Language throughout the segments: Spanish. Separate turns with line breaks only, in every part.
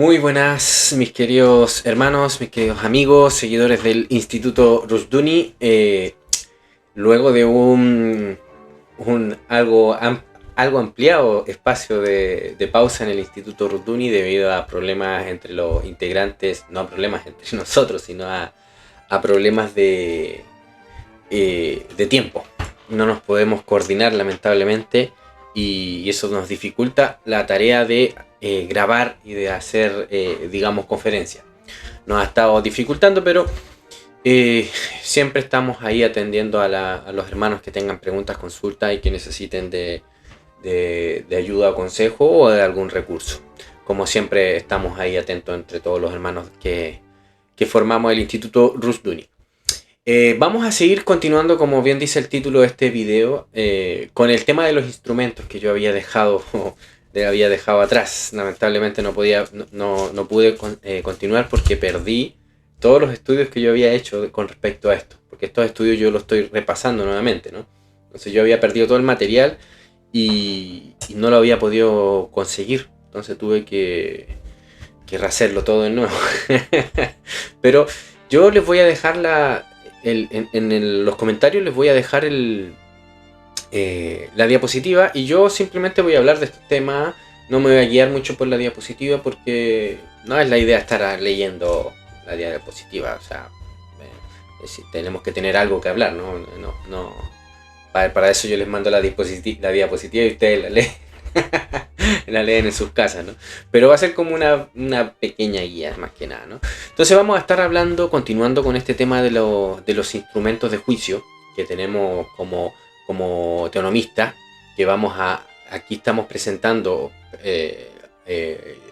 Muy buenas, mis queridos hermanos, mis queridos amigos, seguidores del Instituto Rushduni. Luego de algo ampliado espacio de pausa en el Instituto Rushduni debido a problemas entre los integrantes, no a problemas entre nosotros, sino a problemas de tiempo. No nos podemos coordinar, lamentablemente, y eso nos dificulta la tarea de grabar y de hacer, digamos, conferencias. Nos ha estado dificultando, pero siempre estamos ahí atendiendo a los hermanos que tengan preguntas, consultas y que necesiten de ayuda o consejo o de algún recurso. Como siempre estamos ahí atentos entre todos los hermanos que formamos el Instituto Rushduni. Vamos a seguir continuando, como bien dice el título de este video, con el tema de los instrumentos que yo había dejado atrás. Lamentablemente no pude continuar porque perdí todos los estudios que yo había hecho con respecto a esto, porque estos estudios yo los estoy repasando nuevamente, ¿no? Entonces yo había perdido todo el material y no lo había podido conseguir, entonces tuve que rehacerlo todo de nuevo. Pero yo les voy a dejar los comentarios les voy a dejar la diapositiva, y yo simplemente voy a hablar de este tema. No me voy a guiar mucho por la diapositiva porque no es la idea estar leyendo la diapositiva. O sea, tenemos que tener algo que hablar, no. Para eso yo les mando la diapositiva y ustedes la leen. La leen en sus casas, ¿no? Pero va a ser como una pequeña guía, más que nada, ¿no? Entonces vamos a estar continuando con este tema de los instrumentos de juicio que tenemos como teonomistas, que aquí estamos presentando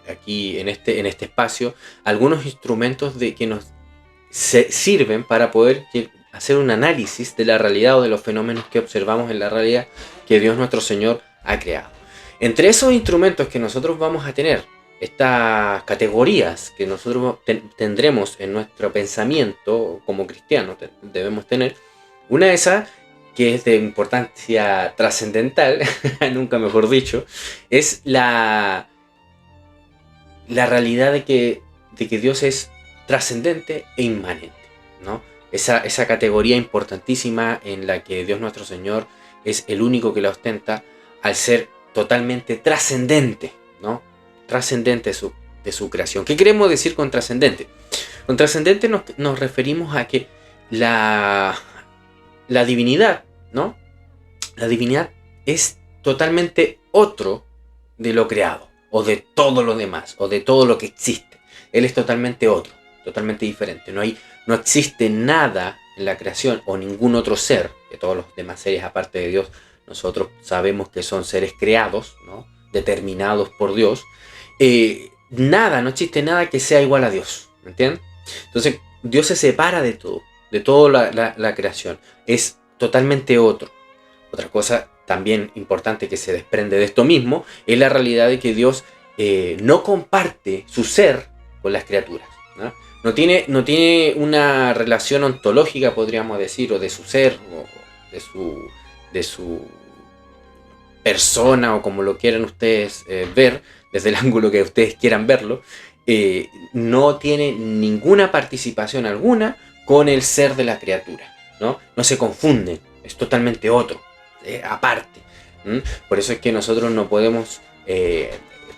aquí en este espacio algunos instrumentos que nos sirven para poder hacer un análisis de la realidad o de los fenómenos que observamos en la realidad que Dios nuestro Señor ha creado. Entre esos instrumentos que nosotros vamos a tener, estas categorías que nosotros tendremos en nuestro pensamiento como cristianos, debemos tener, una de esas que es de importancia trascendental, nunca mejor dicho, es la realidad de que Dios es trascendente e inmanente, ¿no? Esa categoría importantísima en la que Dios nuestro Señor es el único que la ostenta al ser totalmente trascendente, ¿no? Trascendente de su creación. ¿Qué queremos decir con trascendente? Con trascendente nos referimos a que la divinidad, ¿no? La divinidad es totalmente otro de lo creado, o de todo lo demás, o de todo lo que existe. Él es totalmente otro, totalmente diferente. No existe nada en la creación o ningún otro ser, que todos los demás seres aparte de Dios nosotros sabemos que son seres creados, ¿no? Determinados por Dios. No existe nada que sea igual a Dios, ¿me entienden? Entonces Dios se separa de toda la creación, es totalmente otro. Otra cosa también importante que se desprende de esto mismo es la realidad de que Dios no comparte su ser con las criaturas, ¿no? No tiene una relación ontológica, podríamos decir, o de su ser, o de su persona, o como lo quieran ustedes ver, desde el ángulo que ustedes quieran verlo. No tiene ninguna participación alguna con el ser de la criatura, ¿no? No se confunden, es totalmente otro, aparte. Por eso es que nosotros no podemos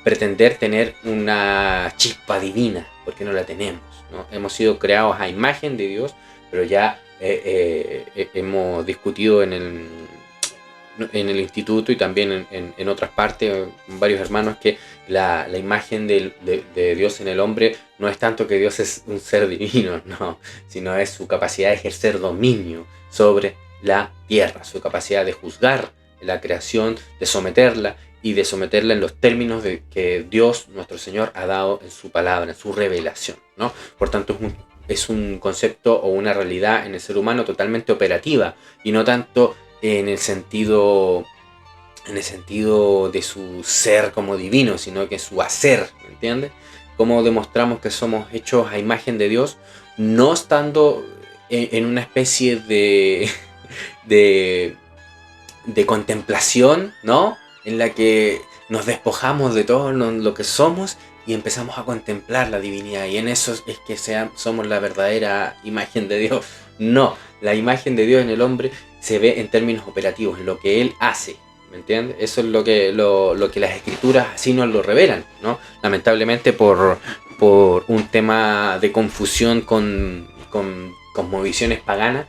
pretender tener una chispa divina, porque no la tenemos, ¿no? Hemos sido creados a imagen de Dios, pero ya hemos discutido en el instituto y también en otras partes, varios hermanos, que la imagen de Dios en el hombre no es tanto que Dios es un ser divino, no, sino es su capacidad de ejercer dominio sobre la tierra, su capacidad de juzgar la creación, de someterla y de someterla en los términos de que Dios, nuestro Señor, ha dado en su palabra, en su revelación, ¿no? Por tanto, es un concepto o una realidad en el ser humano totalmente operativa y no tanto en el sentido de su ser como divino, sino que su hacer, ¿me entiendes? Cómo demostramos que somos hechos a imagen de Dios, no estando en una especie de contemplación, ¿no? En la que nos despojamos de todo lo que somos y empezamos a contemplar la divinidad, y en eso es que somos la verdadera imagen de Dios. No, la imagen de Dios en el hombre se ve en términos operativos, en lo que Él hace, ¿me entiendes? Eso es lo que las escrituras así nos lo revelan, ¿no? Lamentablemente por un tema de confusión con cosmovisiones paganas,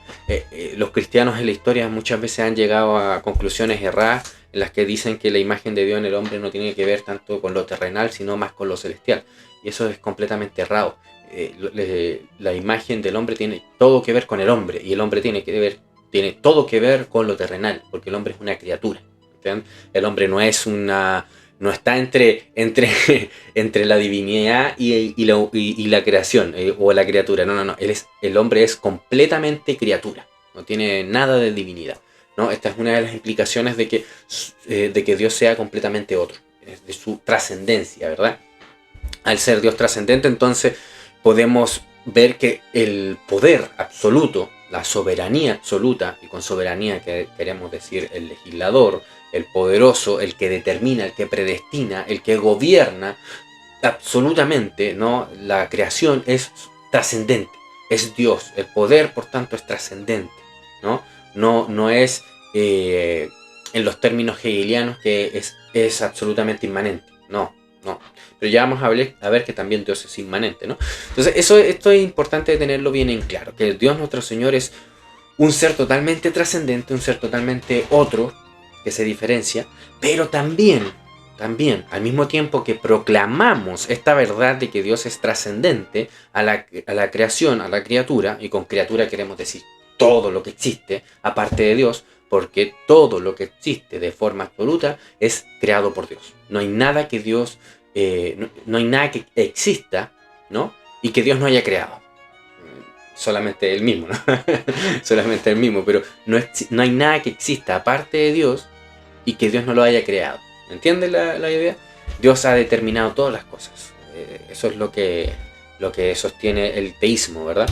los cristianos en la historia muchas veces han llegado a conclusiones erradas en las que dicen que la imagen de Dios en el hombre no tiene que ver tanto con lo terrenal, sino más con lo celestial. Y eso es completamente errado. La imagen del hombre tiene todo que ver con el hombre, y el hombre tiene todo que ver con lo terrenal, porque el hombre es una criatura. ¿Entiendes? El hombre no está entre la divinidad y la creación, o la criatura. No. El hombre es completamente criatura. No tiene nada de divinidad, ¿no? Esta es una de las implicaciones de que Dios sea completamente otro, de su trascendencia, ¿verdad? Al ser Dios trascendente, entonces podemos ver que el poder absoluto, la soberanía absoluta, y con soberanía queremos decir el legislador, el poderoso, el que determina, el que predestina, el que gobierna absolutamente, ¿no? La creación es trascendente, es Dios. El poder, por tanto, es trascendente, ¿no? No es en los términos hegelianos que es absolutamente inmanente. No. Pero ya vamos a ver que también Dios es inmanente, ¿no? Entonces, esto es importante tenerlo bien en claro, que Dios nuestro Señor es un ser totalmente trascendente, un ser totalmente otro, que se diferencia, pero también, al mismo tiempo que proclamamos esta verdad de que Dios es trascendente a la creación, a la criatura, y con criatura queremos decir todo lo que existe aparte de Dios, porque todo lo que existe de forma absoluta es creado por Dios. No hay nada que Dios, no hay nada que exista, ¿no? Y que Dios no haya creado. Solamente Él mismo, ¿no? Solamente Él mismo, pero no hay nada que exista aparte de Dios y que Dios no lo haya creado. ¿Entiendes la idea? Dios ha determinado todas las cosas. Eso es lo que sostiene el teísmo, ¿verdad?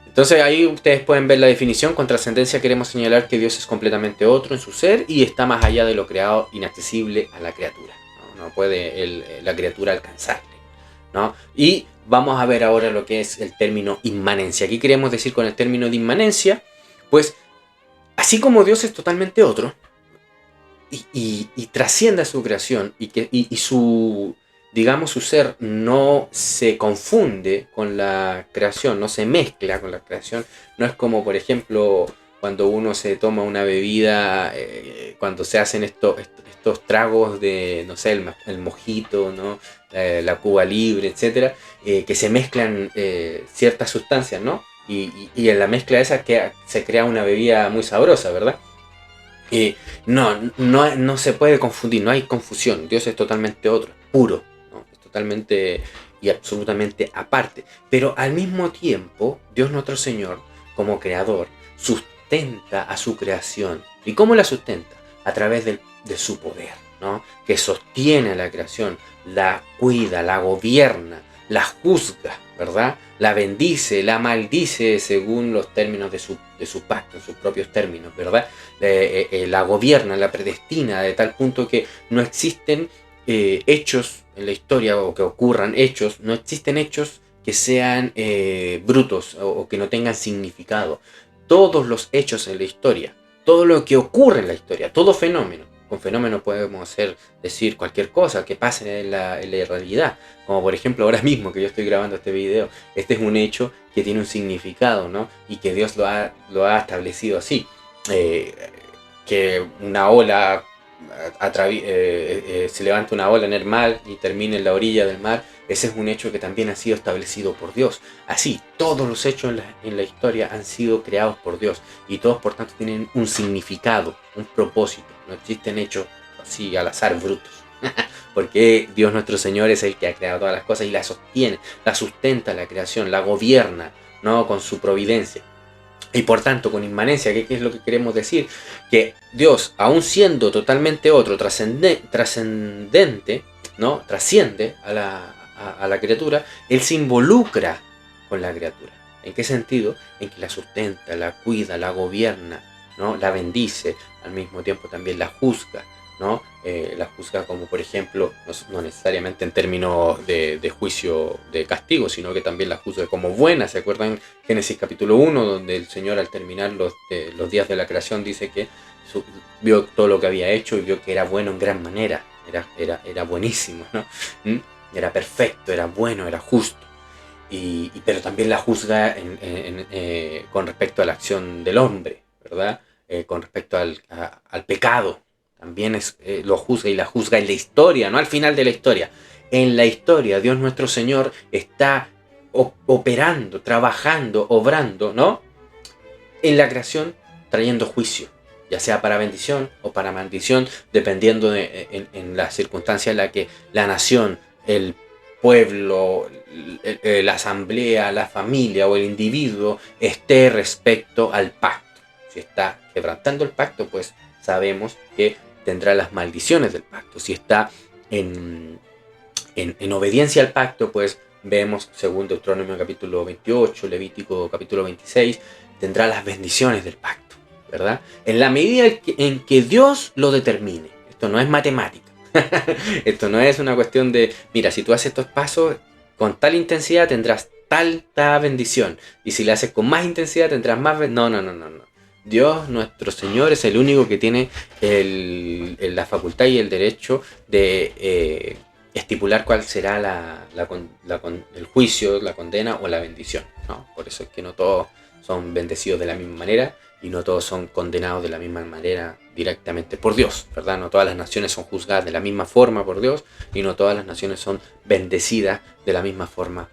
Entonces ahí ustedes pueden ver la definición. Con trascendencia queremos señalar que Dios es completamente otro en su ser y está más allá de lo creado, inaccesible a la criatura. No puede la criatura alcanzarle, ¿no? Y vamos a ver ahora lo que es el término inmanencia. ¿Qué queremos decir con el término de inmanencia? Pues así como Dios es totalmente otro y trasciende a su creación y su, digamos, su ser no se confunde con la creación, no se mezcla con la creación. No es como, por ejemplo, cuando uno se toma una bebida, cuando se hacen estos tragos de, no sé, el mojito, ¿no? La Cuba Libre, etcétera, que se mezclan ciertas sustancias, ¿no? Y en la mezcla esa se crea una bebida muy sabrosa, ¿verdad? No se puede confundir, no hay confusión. Dios es totalmente otro, puro, ¿no? Es totalmente y absolutamente aparte. Pero al mismo tiempo, Dios nuestro Señor, como creador, sustenta a su creación. ¿Y cómo la sustenta? A través de su poder, ¿no? Que sostiene a la creación, la cuida, la gobierna, la juzga, ¿verdad? La bendice, la maldice según los términos de su pacto, en sus propios términos, ¿verdad? La gobierna, la predestina, de tal punto que no existen hechos en la historia, o que ocurran hechos, no existen hechos que sean brutos o que no tengan significado. Todos los hechos en la historia, todo lo que ocurre en la historia, todo fenómeno, con fenómeno podemos decir cualquier cosa que pase en la realidad, como por ejemplo ahora mismo que yo estoy grabando este video. Este es un hecho que tiene un significado, ¿no? Y que Dios lo ha establecido así. Que una ola se levanta una ola en el mar y termina en la orilla del mar. Ese es un hecho que también ha sido establecido por Dios. Así, todos los hechos en la historia han sido creados por Dios, y todos por tanto tienen un significado, un propósito. No existen hechos así al azar, brutos. Porque Dios nuestro Señor es el que ha creado todas las cosas y la sostiene, la sustenta la creación, la gobierna, ¿no? Con su providencia. Y por tanto, con inmanencia, ¿qué es lo que queremos decir? Que Dios, aun siendo totalmente otro, trascendente, ¿no? Trasciende a la criatura, Él se involucra con la criatura. ¿En qué sentido? En que la sustenta, la cuida, la gobierna, ¿no? La bendice, al mismo tiempo también la juzga, ¿no? la juzga como, por ejemplo, no necesariamente en términos de juicio de castigo, sino que también la juzga como buena. ¿Se acuerdan Génesis capítulo 1, donde el Señor al terminar los días de la creación dice que vio todo lo que había hecho y vio que era bueno en gran manera, era buenísimo, ¿no? ¿Mm? Era perfecto, era bueno, era justo. Pero también la juzga con respecto a la acción del hombre, ¿verdad? Con respecto al pecado. También lo juzga, y la juzga en la historia, no al final de la historia. En la historia, Dios nuestro Señor está operando, trabajando, obrando, ¿no? En la creación, trayendo juicio, ya sea para bendición o para maldición, dependiendo en la circunstancia en la que la nación, el pueblo, la asamblea, la familia o el individuo esté respecto al pacto. Si está quebrantando el pacto, pues sabemos que tendrá las maldiciones del pacto. Si está en obediencia al pacto, pues vemos, según Deuteronomio capítulo 28, Levítico capítulo 26, tendrá las bendiciones del pacto, ¿verdad? En la medida en que Dios lo determine. Esto no es matemática. Esto no es una cuestión de, mira, si tú haces estos pasos con tal intensidad tendrás tal bendición. Y si le haces con más intensidad tendrás más bendición. No. Dios, nuestro Señor, es el único que tiene la facultad y el derecho de estipular cuál será el juicio, la condena o la bendición, ¿no? Por eso es que no todos son bendecidos de la misma manera y no todos son condenados de la misma manera directamente por Dios, ¿verdad? No todas las naciones son juzgadas de la misma forma por Dios y no todas las naciones son bendecidas de la misma forma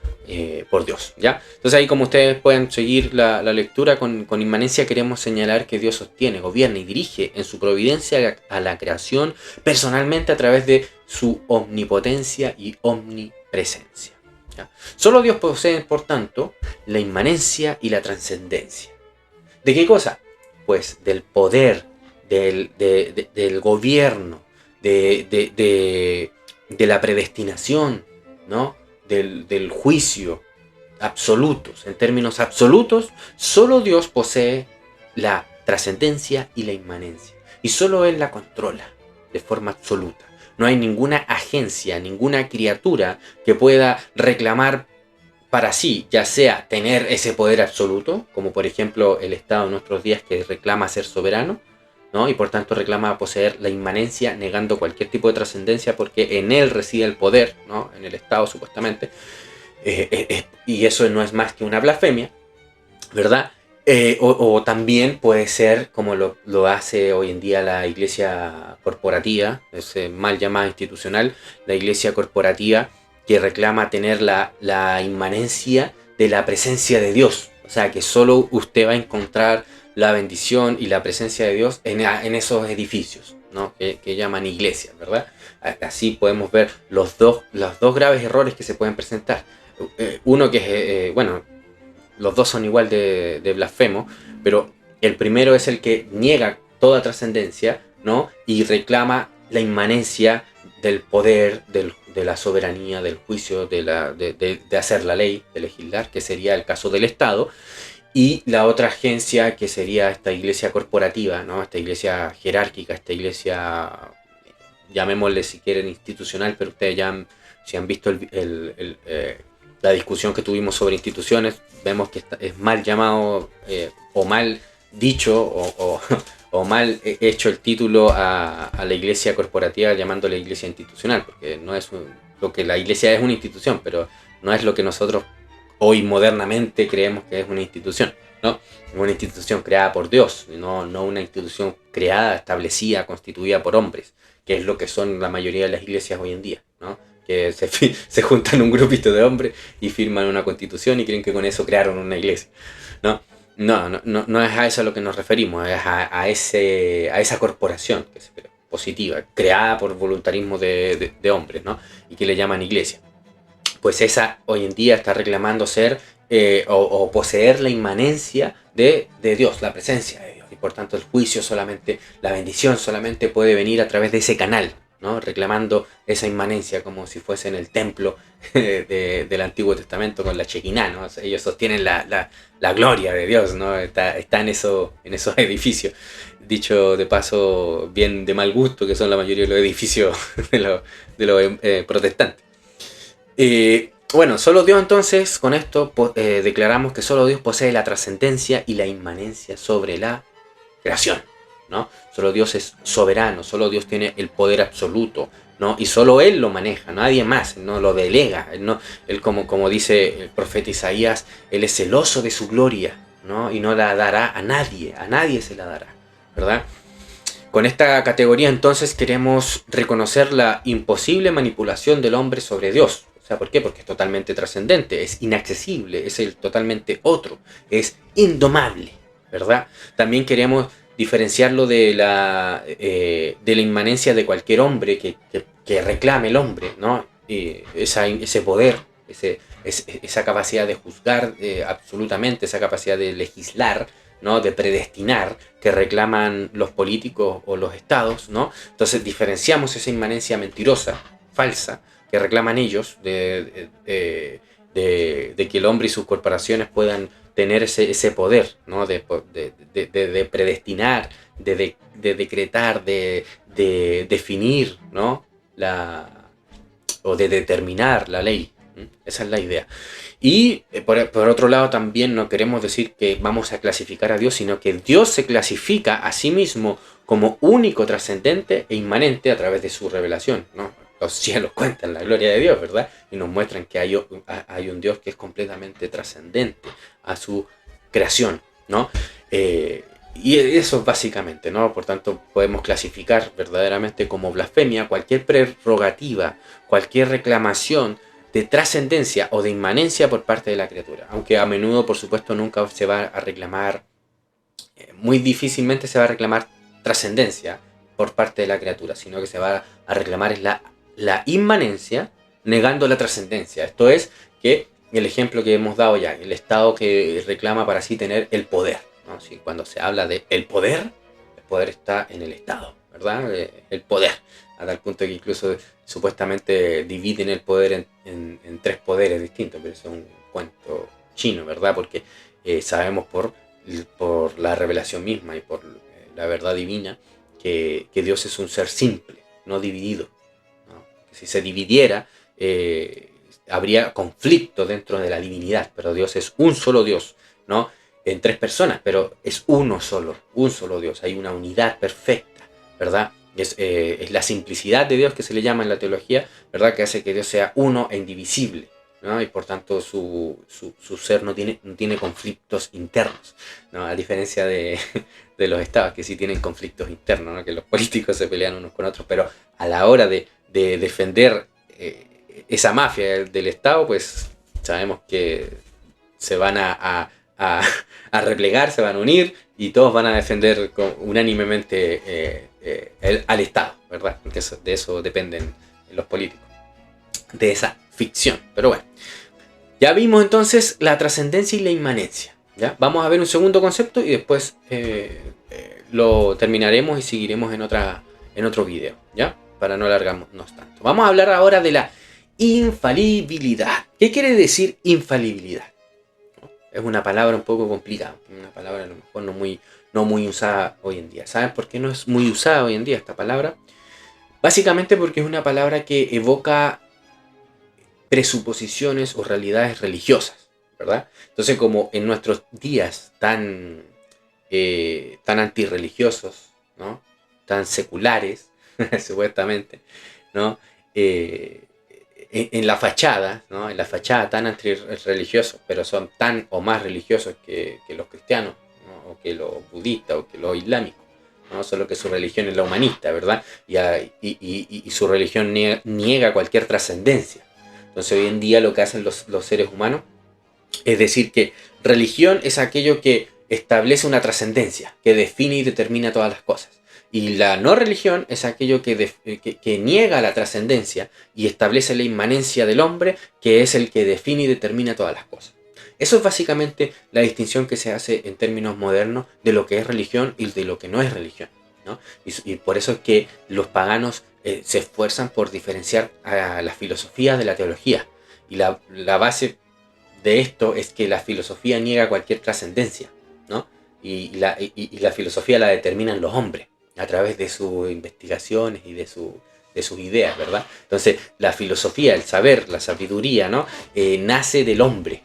por Dios, ¿ya? Entonces ahí, como ustedes pueden seguir la lectura con inmanencia, queremos señalar que Dios sostiene, gobierna y dirige en su providencia a la creación personalmente a través de su omnipotencia y omnipresencia, ¿ya? Solo Dios posee, por tanto, la inmanencia y la trascendencia. ¿De qué cosa? Pues del poder, del gobierno, de la predestinación, ¿no? Del juicio absolutos. En términos absolutos, solo Dios posee la trascendencia y la inmanencia. Y solo Él la controla de forma absoluta. No hay ninguna agencia, ninguna criatura que pueda reclamar para sí, ya sea tener ese poder absoluto, como por ejemplo el Estado en nuestros días, que reclama ser soberano, ¿no? Y por tanto reclama poseer la inmanencia, negando cualquier tipo de trascendencia, porque en él reside el poder, ¿no? En el Estado supuestamente, y eso no es más que una blasfemia, ¿verdad? O también puede ser como lo hace hoy en día la iglesia corporativa, es mal llamada institucional, la iglesia corporativa, que reclama tener la inmanencia de la presencia de Dios. O sea, que solo usted va a encontrar la bendición y la presencia de Dios en esos edificios, ¿no? Que llaman iglesias, ¿verdad? Así podemos ver los dos graves errores que se pueden presentar. Uno que es, bueno, los dos son igual de blasfemo, pero el primero es el que niega toda trascendencia, ¿no? Y reclama la inmanencia del poder, de la soberanía, del juicio, de hacer la ley, de legislar, que sería el caso del Estado. Y la otra agencia, que sería esta iglesia corporativa, ¿no? Esta iglesia jerárquica, esta iglesia, llamémosle si quieren institucional, pero ustedes ya si han visto la discusión que tuvimos sobre instituciones, vemos que es mal llamado o mal dicho o mal hecho el título a la iglesia corporativa llamándole iglesia institucional, porque no es lo que la iglesia es una institución, pero no es lo que nosotros hoy modernamente creemos que es una institución, ¿no? Es una institución creada por Dios, no una institución creada, establecida, constituida por hombres, que es lo que son la mayoría de las iglesias hoy en día, ¿no? Que se juntan un grupito de hombres y firman una constitución y creen que con eso crearon una iglesia, ¿no? No es a eso a lo que nos referimos, es a esa corporación que se crea, positiva, creada por voluntarismo de hombres, ¿no? Y que le llaman iglesia. Pues esa hoy en día está reclamando ser o poseer la inmanencia de Dios, la presencia de Dios. Y por tanto el juicio solamente, la bendición solamente puede venir a través de ese canal, ¿no? Reclamando esa inmanencia como si fuese en el templo del Antiguo Testamento con la Shekinah, ¿no? O sea, ellos sostienen la gloria de Dios, ¿no? Está en esos edificios. dicho de paso bien de mal gusto, que son la mayoría de los edificios de los protestantes. Bueno, solo Dios entonces, con esto declaramos que solo Dios posee la trascendencia y la inmanencia sobre la creación, ¿no? Solo Dios es soberano, solo Dios tiene el poder absoluto, ¿no? Y solo Él lo maneja, nadie más, no lo delega. Él como dice el profeta Isaías, Él es celoso de su gloria, ¿no? Y no la dará a nadie se la dará, ¿verdad? Con esta categoría entonces queremos reconocer la imposible manipulación del hombre sobre Dios. O sea, ¿por qué? Porque es totalmente trascendente, es inaccesible, es el totalmente otro, es indomable, ¿verdad? También queremos diferenciarlo de la inmanencia de cualquier hombre que reclame el hombre, ¿no? Ese poder, esa capacidad de juzgar absolutamente, esa capacidad de legislar, ¿no? De predestinar, que reclaman los políticos o los estados, ¿no? Entonces diferenciamos esa inmanencia mentirosa, falsa, que reclaman ellos, de que el hombre y sus corporaciones puedan tener ese poder, ¿no? De predestinar, de decretar, de definir, ¿no? O de determinar la ley. Esa es la idea. Y por otro lado también no queremos decir que vamos a clasificar a Dios, sino que Dios se clasifica a sí mismo como único, trascendente e inmanente a través de su revelación, ¿no? Los cielos cuentan la gloria de Dios, ¿verdad? Y nos muestran que hay un Dios que es completamente trascendente a su creación, ¿no? Y eso es básicamente, ¿no? Por tanto, podemos clasificar verdaderamente como blasfemia cualquier prerrogativa, cualquier reclamación de trascendencia o de inmanencia por parte de la criatura. Aunque a menudo, por supuesto, nunca se va a reclamar, muy difícilmente se va a reclamar trascendencia por parte de la criatura, sino que se va a reclamar es la inmanencia negando la trascendencia. Esto es que el ejemplo que hemos dado ya, el Estado que reclama para sí tener el poder, ¿no? Si cuando se habla de el poder está en el Estado, ¿verdad? El poder, a tal punto que incluso supuestamente dividen el poder en tres poderes distintos, pero eso es un cuento chino, ¿verdad? Porque sabemos por la revelación misma y por la verdad divina que Dios es un ser simple, no dividido, ¿no? Que si se dividiera, habría conflicto dentro de la divinidad, pero Dios es un solo Dios, ¿no? En tres personas, pero es un solo Dios, hay una unidad perfecta, ¿verdad? Es la simplicidad de Dios que se le llama en la teología, ¿verdad? Que hace que Dios sea uno e indivisible, ¿no? Y por tanto su ser no tiene conflictos internos, ¿no? A diferencia de los estados que sí tienen conflictos internos, ¿no? Que los políticos se pelean unos con otros, pero a la hora de defender esa mafia del Estado, pues sabemos que se van a replegar, se van a unir y todos van a defender unánimemente al Estado, ¿verdad? Porque de eso dependen los políticos, de esa ficción. Pero bueno, ya vimos entonces la trascendencia y la inmanencia, ¿ya? Vamos a ver un segundo concepto y después lo terminaremos y seguiremos en otro video, ¿ya? Para no alargarnos tanto. Vamos a hablar ahora de la infalibilidad. ¿Qué quiere decir infalibilidad? Es una palabra un poco complicada, una palabra a lo mejor no muy usada hoy en día. ¿Saben por qué no es muy usada hoy en día esta palabra? Básicamente porque es una palabra que evoca presuposiciones o realidades religiosas, ¿verdad? Entonces, como en nuestros días tan antirreligiosos, ¿no? Tan seculares, supuestamente, ¿no? En la fachada, ¿no? En la fachada tan antirreligiosos, pero son tan o más religiosos que los cristianos, ¿no? O que los budistas, o que los islámicos, ¿no? Solo que su religión es la humanista, ¿verdad? Y su religión niega cualquier trascendencia. Entonces hoy en día lo que hacen los seres humanos es decir que religión es aquello que establece una trascendencia, que define y determina todas las cosas. Y la no religión es aquello que niega la trascendencia y establece la inmanencia del hombre, que es el que define y determina todas las cosas. Eso es básicamente la distinción que se hace en términos modernos de lo que es religión y de lo que no es religión, ¿no? Y por eso es que los paganos se esfuerzan por diferenciar a la filosofía de la teología. Y la base de esto es que la filosofía niega cualquier trascendencia, ¿no? y la filosofía la determinan los hombres a través de sus investigaciones y de sus ideas, ¿verdad? Entonces, la filosofía, el saber, la sabiduría, ¿no? Nace del hombre,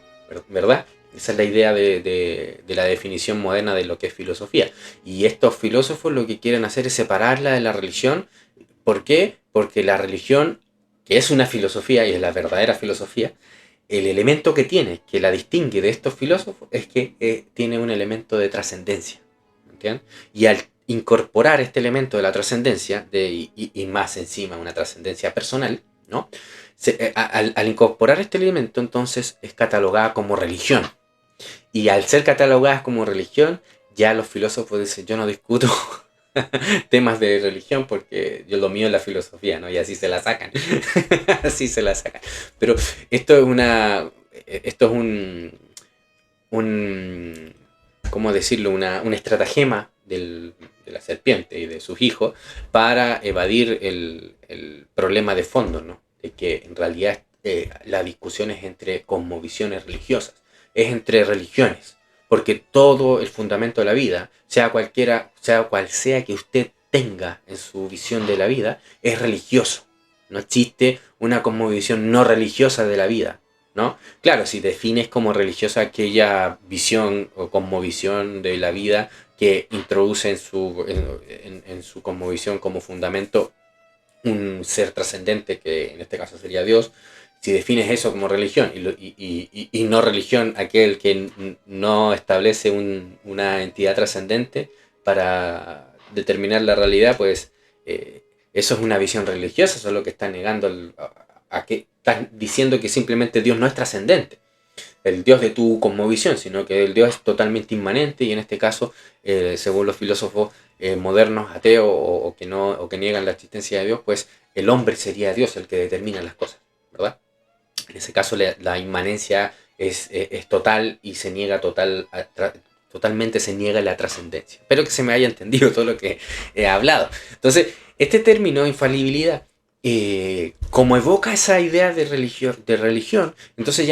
¿verdad? Esa es la idea de la definición moderna de lo que es filosofía. Y estos filósofos lo que quieren hacer es separarla de la religión. ¿Por qué? Porque la religión, que es una filosofía y es la verdadera filosofía, el elemento que tiene, que la distingue de estos filósofos, es que tiene un elemento de trascendencia. ¿Entiendes? Y al incorporar este elemento de la trascendencia, y más encima una trascendencia personal, ¿no? Al incorporar este elemento, entonces es catalogada como religión. Y al ser catalogada como religión, ya los filósofos dicen, yo no discuto temas de religión porque yo lo mío es la filosofía, ¿no? Y así se la sacan. Así se la sacan. Pero esto es un ¿cómo decirlo? Un estratagema de la serpiente y de sus hijos para evadir el problema de fondo, ¿no? De que en realidad la discusión es entre cosmovisiones religiosas, es entre religiones, porque todo el fundamento de la vida, sea cual sea que usted tenga en su visión de la vida, es religioso. No existe una cosmovisión no religiosa de la vida, ¿no? Claro, si defines como religiosa aquella visión o cosmovisión de la vida que introduce en su cosmovisión como fundamento un ser trascendente, que en este caso sería Dios, si defines eso como religión y no religión aquel que no establece una entidad trascendente para determinar la realidad, pues eso es una visión religiosa, eso es lo que está negando a que estás diciendo que simplemente Dios no es trascendente, el Dios de tu cosmovisión, sino que el Dios es totalmente inmanente y en este caso, según los filósofos modernos, ateos o que niegan la existencia de Dios, pues el hombre sería Dios el que determina las cosas, ¿verdad? En ese caso la inmanencia es total y se niega totalmente se niega la trascendencia. Espero que se me haya entendido todo lo que he hablado. Entonces, este término infalibilidad, como evoca esa idea de religión, entonces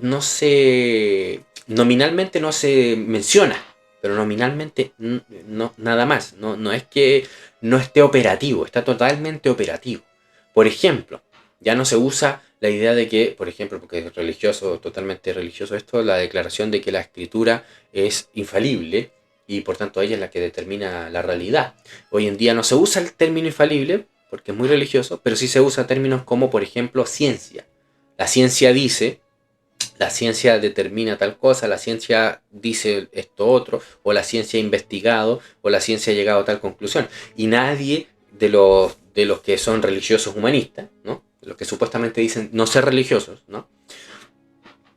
no se, nominalmente no se menciona, pero nominalmente no, nada más. No es que no esté operativo, está totalmente operativo. Por ejemplo, ya no se usa la idea de que, por ejemplo, porque es religioso, totalmente religioso esto, la declaración de que la escritura es infalible y por tanto ella es la que determina la realidad. Hoy en día no se usa el término infalible porque es muy religioso, pero sí se usa términos como, por ejemplo, ciencia. La ciencia dice, la ciencia determina tal cosa, la ciencia dice esto otro, o la ciencia ha investigado, o la ciencia ha llegado a tal conclusión. Y nadie de los que son religiosos humanistas, ¿no? Los que supuestamente dicen no ser religiosos, ¿no?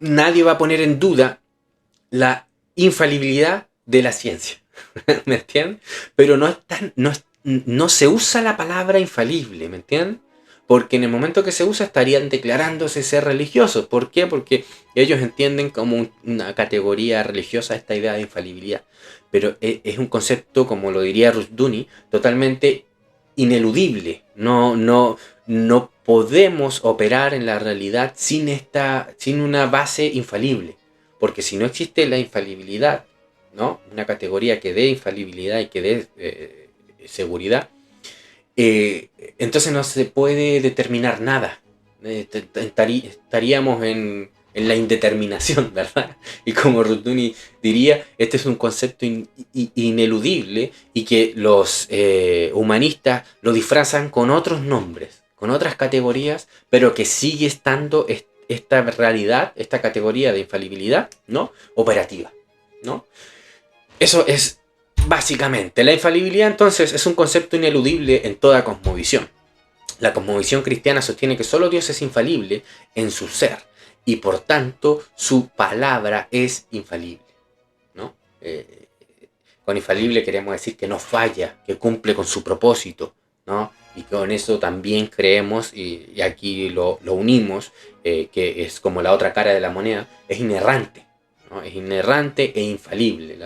Nadie va a poner en duda la infalibilidad de la ciencia. ¿Me entienden? Pero no se usa la palabra infalible, ¿me entienden? Porque en el momento que se usa estarían declarándose ser religiosos. ¿Por qué? Porque ellos entienden como una categoría religiosa esta idea de infalibilidad. Pero es un concepto, como lo diría Rushduni, totalmente ineludible. No podemos operar en la realidad sin una base infalible. Porque si no existe la infalibilidad, ¿no? Una categoría que dé infalibilidad y que dé seguridad, entonces no se puede determinar nada. Estaríamos en la indeterminación, ¿verdad? Y como Ruduni diría, este es un concepto ineludible y que los humanistas lo disfrazan con otros nombres, con otras categorías, pero que sigue estando esta realidad, esta categoría de infalibilidad, ¿no? Operativa, ¿no? Eso es básicamente. La infalibilidad entonces es un concepto ineludible en toda cosmovisión. La cosmovisión cristiana sostiene que solo Dios es infalible en su ser y por tanto su palabra es infalible, ¿no? Con infalible queremos decir que no falla, que cumple con su propósito, ¿no? Y con eso también creemos, y aquí lo unimos, que es como la otra cara de la moneda, es inerrante, ¿no? Es inerrante e infalible.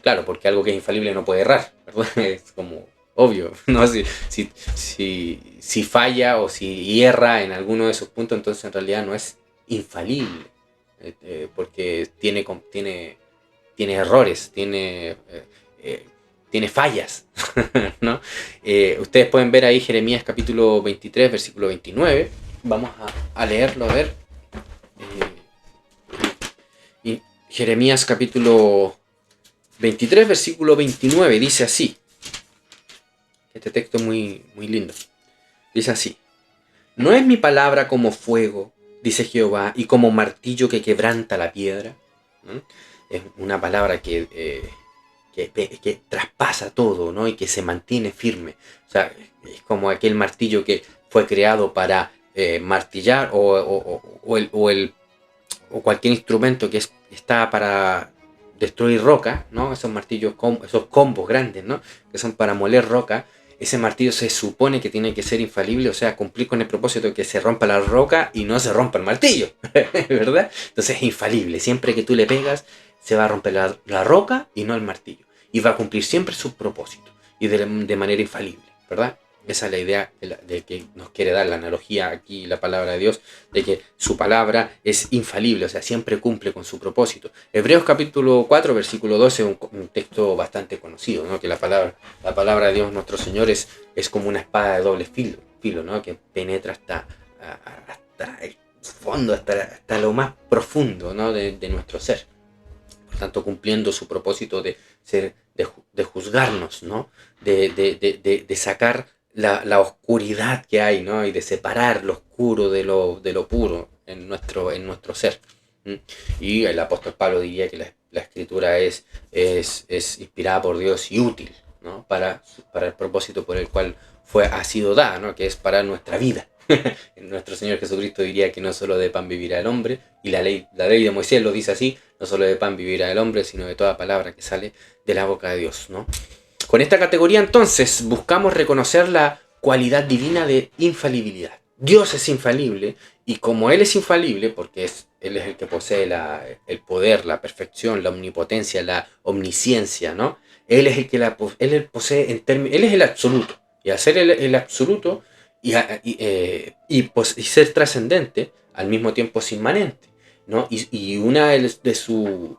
Claro, porque algo que es infalible no puede errar, ¿verdad? Es como obvio, ¿no? Si falla o si hierra en alguno de esos puntos, entonces en realidad no es infalible, porque tiene tiene errores, tiene fallas, ¿no? Ustedes pueden ver ahí Jeremías capítulo 23, versículo 29. Vamos a leerlo, a ver. Y Jeremías capítulo 23, versículo 29, dice así. Este texto es muy, muy lindo. Dice así: ¿no es mi palabra como fuego, dice Jehová, y como martillo que quebranta la piedra? ¿Mm? Es una palabra que traspasa todo, ¿no? Y que se mantiene firme. O sea, es como aquel martillo que fue creado para martillar o cualquier instrumento que está para destruir roca, ¿no? Esos martillos, esos combos grandes, ¿no? Que son para moler roca. Ese martillo se supone que tiene que ser infalible, o sea, cumplir con el propósito de que se rompa la roca y no se rompa el martillo, ¿verdad? Entonces es infalible. Siempre que tú le pegas, se va a romper la roca y no el martillo. Y va a cumplir siempre su propósito y de manera infalible, ¿verdad? Esa es la idea de que nos quiere dar la analogía aquí, la palabra de Dios, de que su palabra es infalible, o sea, siempre cumple con su propósito. Hebreos capítulo 4, versículo 12, un texto bastante conocido, ¿no? Que la palabra de Dios, nuestro Señor, es como una espada de doble filo, ¿no? Que penetra hasta el fondo, hasta lo más profundo, ¿no? de nuestro ser. Por tanto, cumpliendo su propósito de juzgarnos, ¿no? De sacar la oscuridad que hay, ¿no? Y de separar lo oscuro de lo puro en nuestro ser. Y el apóstol Pablo diría que la escritura es inspirada por Dios y útil, ¿no? Para el propósito por el cual ha sido dada, ¿no? Que es para nuestra vida. Nuestro Señor Jesucristo diría que no solo de pan vivirá el hombre, y la ley de Moisés lo dice así: no solo de pan vivirá el hombre, sino de toda palabra que sale de la boca de Dios, ¿no? Con esta categoría entonces buscamos reconocer la cualidad divina de infalibilidad. Dios es infalible, y como Él es infalible, porque Él es el que posee el poder, la perfección, la omnipotencia, la omnisciencia, ¿no? Él es el que Él posee Él es el absoluto, y al ser el absoluto y ser trascendente, al mismo tiempo es inmanente, ¿no? Y una de sus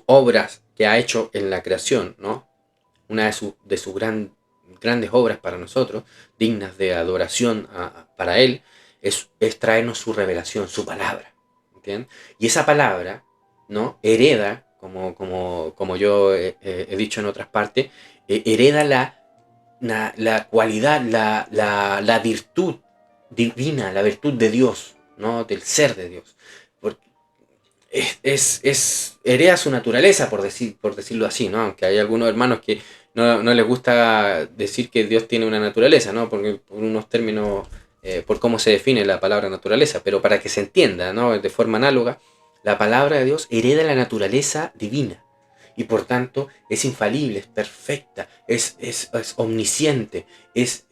obras que ha hecho en la creación, ¿no? Una de sus grandes obras para nosotros, dignas de adoración para Él, es traernos su revelación, su palabra, ¿entiendes? Y esa palabra, ¿no? Hereda, como yo he dicho en otras partes, hereda la cualidad, la virtud divina, la virtud de Dios, ¿no? Del ser de Dios. Porque hereda su naturaleza, por decirlo así, ¿no? Aunque hay algunos hermanos que no les gusta decir que Dios tiene una naturaleza, ¿no? Porque por unos términos, por cómo se define la palabra naturaleza, pero para que se entienda, ¿no? De forma análoga, la palabra de Dios hereda la naturaleza divina. Y por tanto es infalible, es perfecta, es omnisciente, es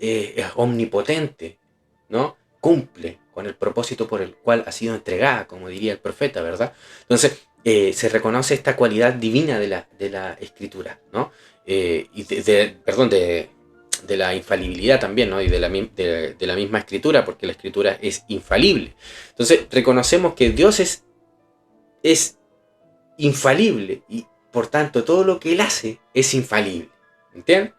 omnipotente, ¿no? Cumple con el propósito por el cual ha sido entregada, como diría el profeta, ¿verdad? Entonces se reconoce esta cualidad divina de la escritura, ¿no? Y de la infalibilidad también, ¿no? Y de la misma escritura, porque la escritura es infalible. Entonces reconocemos que Dios es infalible, y por tanto todo lo que Él hace es infalible. ¿Entienden?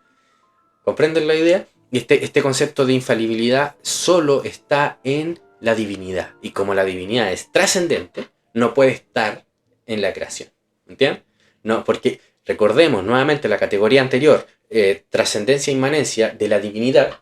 ¿Comprenden la idea? Y este concepto de infalibilidad solo está en la divinidad. Y como la divinidad es trascendente, no puede estar en la creación. ¿Entienden? No, porque recordemos nuevamente la categoría anterior, trascendencia e inmanencia de la divinidad.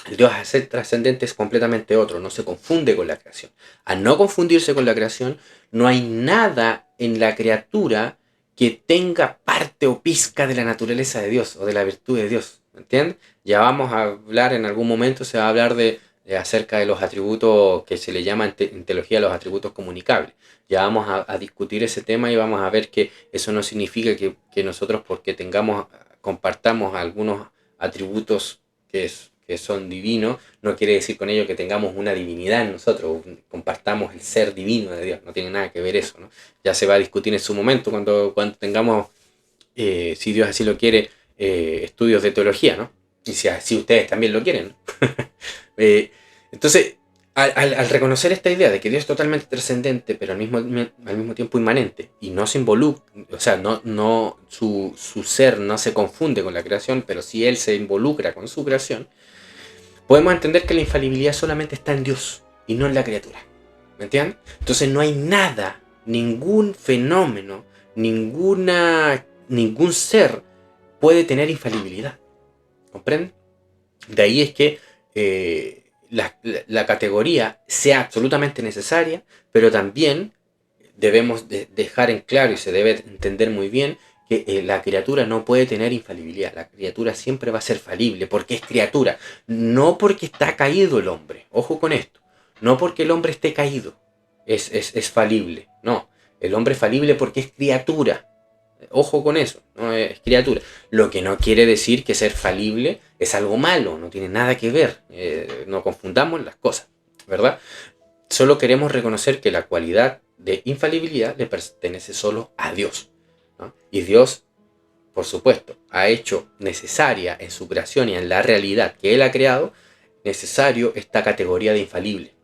El Dios, al ser trascendente, es completamente otro, no se confunde con la creación. Al no confundirse con la creación, no hay nada en la criatura que tenga parte o pizca de la naturaleza de Dios o de la virtud de Dios. ¿Me entiendes? Ya vamos a hablar en algún momento, se va a hablar acerca de los atributos que se le llama en teología los atributos comunicables. Ya vamos a discutir ese tema y vamos a ver que eso no significa que nosotros, porque compartamos algunos atributos que son divinos, no quiere decir con ello que tengamos una divinidad en nosotros, compartamos el ser divino de Dios, no tiene nada que ver eso, ¿no? Ya se va a discutir en su momento cuando tengamos, si Dios así lo quiere, estudios de teología, ¿no? Y si ustedes también lo quieren, ¿no? Entonces, al reconocer esta idea de que Dios es totalmente trascendente, pero al mismo tiempo inmanente, y no se involucra, o sea, su ser no se confunde con la creación, pero sí Él se involucra con su creación, podemos entender que la infalibilidad solamente está en Dios y no en la criatura. ¿Me entiendes? Entonces no hay nada, ningún fenómeno, ningún ser puede tener infalibilidad. ¿Comprenden? De ahí es que la categoría sea absolutamente necesaria, pero también debemos dejar en claro y se debe entender muy bien que la criatura no puede tener infalibilidad. La criatura siempre va a ser falible porque es criatura, no porque está caído el hombre. Ojo con esto, no porque el hombre esté caído es falible, no. El hombre es falible porque es criatura. Ojo con eso, no es criatura. Lo que no quiere decir que ser falible es algo malo, no tiene nada que ver. No confundamos las cosas, ¿verdad? Solo queremos reconocer que la cualidad de infalibilidad le pertenece solo a Dios, ¿no? Y Dios, por supuesto, ha hecho necesaria en su creación y en la realidad que Él ha creado, necesario esta categoría de infalible,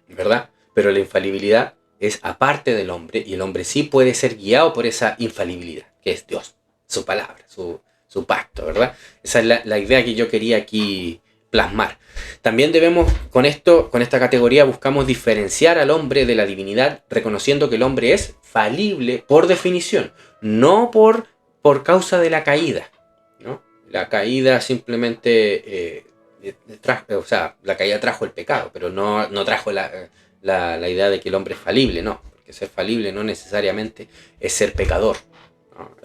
¿verdad? Pero la infalibilidad es aparte del hombre y el hombre sí puede ser guiado por esa infalibilidad, que es Dios, su palabra, su pacto, ¿verdad? Esa es la idea que yo quería aquí plasmar. También debemos, con esta categoría, buscamos diferenciar al hombre de la divinidad, reconociendo que el hombre es falible por definición, no por causa de la caída, ¿no? La caída simplemente, la caída trajo el pecado, pero no trajo la idea de que el hombre es falible, no, porque ser falible no necesariamente es ser pecador, ¿no?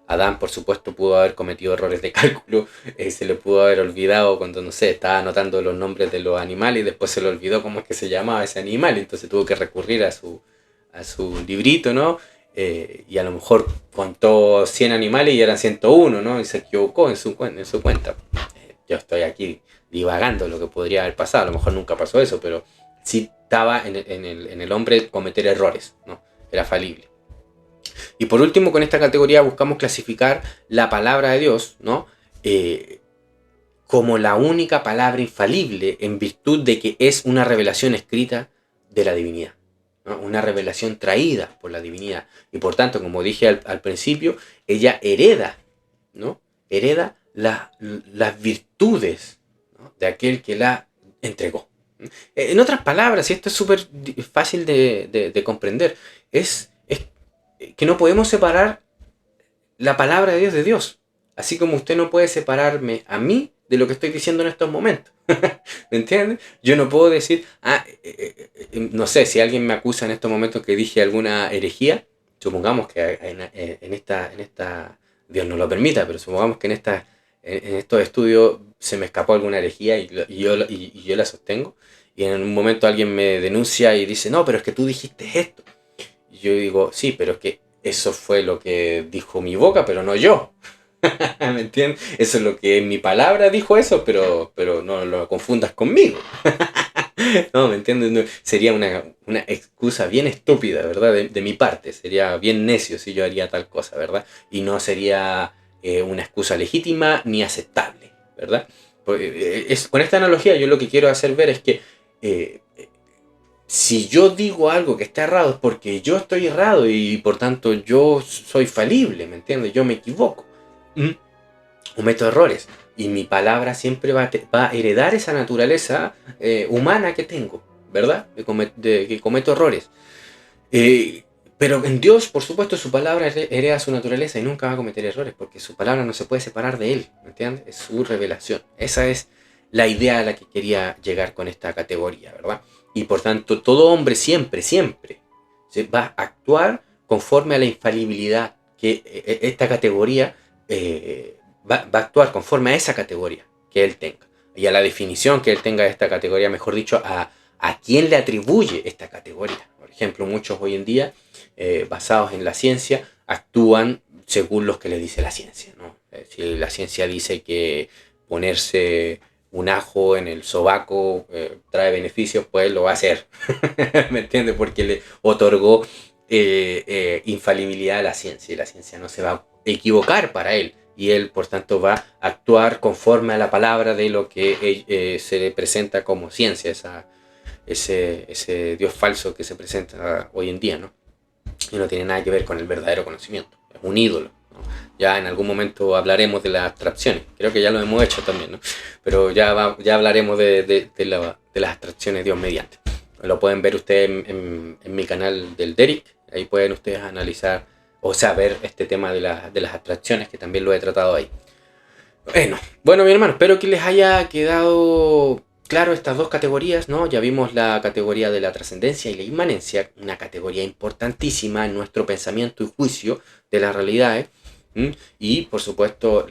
Adán, por supuesto, pudo haber cometido errores de cálculo, se le pudo haber olvidado cuando, no sé, estaba anotando los nombres de los animales y después se le olvidó cómo es que se llamaba ese animal, entonces tuvo que recurrir a su librito, ¿no? Y a lo mejor contó 100 animales y eran 101, ¿no? Y se equivocó en su cuenta. Yo estoy aquí divagando lo que podría haber pasado, a lo mejor nunca pasó eso, pero sí estaba en el hombre cometer errores, ¿no? Era falible. Y por último, con esta categoría buscamos clasificar la palabra de Dios, ¿no? Como la única palabra infalible en virtud de que es una revelación escrita de la divinidad, ¿no? Una revelación traída por la divinidad. Y por tanto, como dije al principio, ella hereda, ¿no? Hereda las virtudes, ¿no? De aquel que la entregó. En otras palabras, y esto es súper fácil de comprender, es que no podemos separar la palabra de Dios. Así como usted no puede separarme a mí de lo que estoy diciendo en estos momentos. ¿Me entiendes? Yo no puedo decir, no sé, si alguien me acusa en estos momentos que dije alguna herejía, supongamos que en esta, Dios no lo permita, pero supongamos que en estos estudios se me escapó alguna herejía y yo la sostengo, y en un momento alguien me denuncia y dice, no, pero es que tú dijiste esto. Y yo digo, sí, pero es que eso fue lo que dijo mi boca, pero no yo. ¿Me entiendes? Eso es lo que mi palabra dijo eso, pero no lo confundas conmigo. No, ¿me entiendes? No, sería una excusa bien estúpida, ¿verdad? De mi parte. Sería bien necio si yo haría tal cosa, ¿verdad? Y no sería una excusa legítima ni aceptable, ¿verdad? Con esta analogía yo lo que quiero hacer ver es que eh, si yo digo algo que está errado es porque yo estoy errado y por tanto yo soy falible, ¿me entiendes? Yo me equivoco. Cometo errores. Y mi palabra siempre va a heredar esa naturaleza humana que tengo, ¿verdad? Que cometo errores. Pero en Dios, por supuesto, su palabra hereda su naturaleza y nunca va a cometer errores, porque su palabra no se puede separar de él, ¿me entiendes? Es su revelación. Esa es la idea a la que quería llegar con esta categoría, ¿verdad? Y por tanto, todo hombre siempre va a actuar conforme a la infalibilidad que esta categoría va a actuar conforme a esa categoría que él tenga. Y a la definición que él tenga de esta categoría, mejor dicho, a quién le atribuye esta categoría. Por ejemplo, muchos hoy en día, basados en la ciencia, actúan según lo que les dice la ciencia, ¿no? Si la ciencia dice que ponerse un ajo en el sobaco trae beneficios, pues lo va a hacer. ¿Me entiendes? Porque le otorgó infalibilidad a la ciencia y la ciencia no se va a equivocar para él. Y él, por tanto, va a actuar conforme a la palabra de lo que se le presenta como ciencia, ese Dios falso que se presenta hoy en día, ¿no? Y no tiene nada que ver con el verdadero conocimiento, es un ídolo, ¿no? Ya en algún momento hablaremos de las abstracciones, creo que ya lo hemos hecho también, ¿no? Pero ya hablaremos de las abstracciones Dios mediante. Lo pueden ver ustedes en mi canal del Derek, ahí pueden ustedes analizar o saber este tema de las abstracciones, que también lo he tratado ahí. Bueno, mi hermano, espero que les haya quedado claro estas dos categorías, ¿no? Ya vimos la categoría de la trascendencia y la inmanencia, una categoría importantísima en nuestro pensamiento y juicio de las realidades. Y por supuesto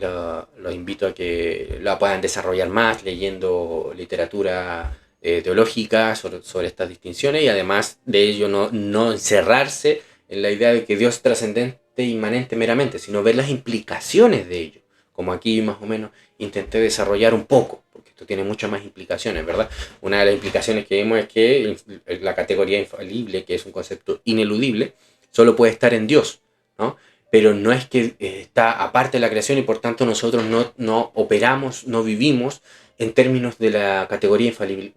los invito a que la puedan desarrollar más leyendo literatura teológica sobre estas distinciones, y además de ello no encerrarse en la idea de que Dios es trascendente e inmanente meramente, sino ver las implicaciones de ello, como aquí más o menos intenté desarrollar un poco, porque esto tiene muchas más implicaciones, ¿verdad? Una de las implicaciones que vemos es que la categoría infalible, que es un concepto ineludible, solo puede estar en Dios, ¿no? Pero no es que está aparte de la creación y por tanto nosotros no operamos, no vivimos en términos de la categoría infalible,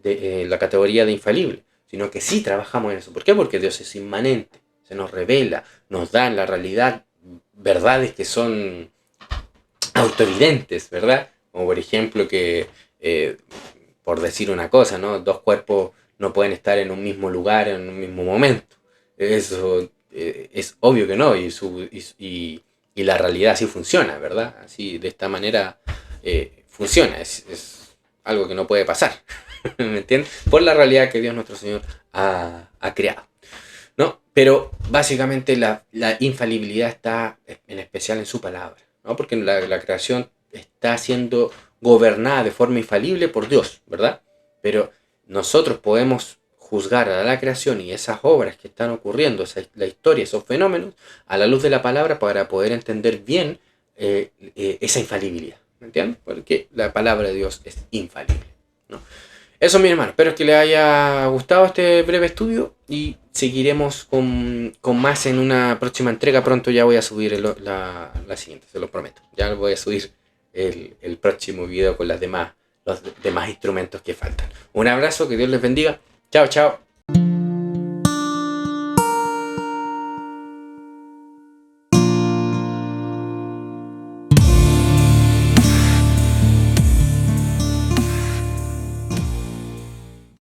la categoría de infalible, sino que sí trabajamos en eso. ¿Por qué? Porque Dios es inmanente, se nos revela, nos da en la realidad verdades que son autoevidentes, ¿verdad? Como por ejemplo que, por decir una cosa, ¿no? Dos cuerpos no pueden estar en un mismo lugar en un mismo momento. Eso es obvio que no, y la realidad así funciona, ¿verdad? Así, de esta manera funciona, es algo que no puede pasar, ¿me entiendes? Por la realidad que Dios nuestro Señor ha creado, ¿no? Pero básicamente la infalibilidad está en especial en su palabra, ¿no? Porque la creación está siendo gobernada de forma infalible por Dios, ¿verdad? Pero nosotros podemos juzgar a la creación y esas obras que están ocurriendo, la historia, esos fenómenos, a la luz de la palabra para poder entender bien esa infalibilidad, ¿me entiendes? Porque la palabra de Dios es infalible, ¿no? Eso, mi hermano, espero que les haya gustado este breve estudio y seguiremos con más en una próxima entrega. Pronto ya voy a subir la siguiente, se lo prometo. Ya voy a subir el próximo video con los demás instrumentos que faltan. Un abrazo, que Dios les bendiga. Chao, chao.